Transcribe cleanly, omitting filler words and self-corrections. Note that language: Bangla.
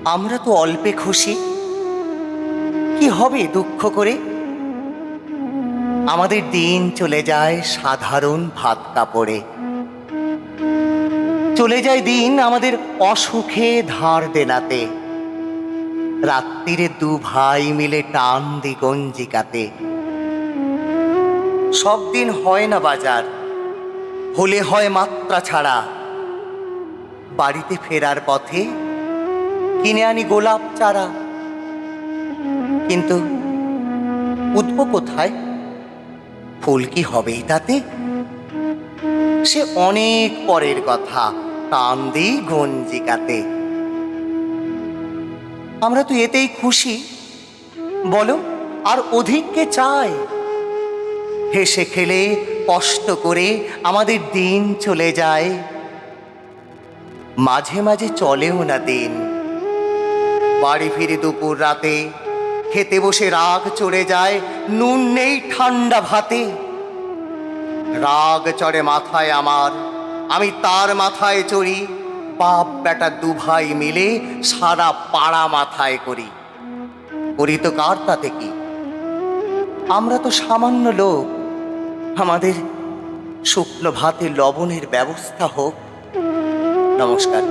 আমরা তো অল্পে খুশি, কি হবে দুঃখ করে? আমাদের দিন চলে যায় সাধারণ ভাত কাপড়ে, চলে যায় দিন আমাদের অসুখে ধার দেনাতে, রাত্রিরে দু ভাই মিলে টান দি গঞ্জিকাতে। সব দিন হয় না বাজার, হলে হয় মাত্রা ছাড়া। বাড়িতে ফেরার পথে কিনে আনি গোলাপ চারা, কিন্তু উঠবো কোথায়? ফুল কি হবেই তাতে? সে অনেক পরের কথা, টান দিই গঞ্জিকাতে। আমরা তো এতেই খুশি, বলো আর অধিক কে চায়? হেসে খেলে কষ্ট করে আমাদের দিন চলে যায়, মাঝে মাঝে চলেও না দিন। বাড়ি ফিরে দুপুর রাতে, খেতে বসে রাগ চড়ে যায়, নুন নেই ঠান্ডা ভাতে। রাগ চড়ে মাথায় আমার, আমি তার মাথায় চড়ি, বাপ বেটা দু ভাই মিলে সারা পাড়া মাথায় করি। করি তো কার তাতে কি? আমরা তো সামান্য লোক, আমাদের শুকনো ভাতে লবণের ব্যবস্থা হোক। নমস্কার।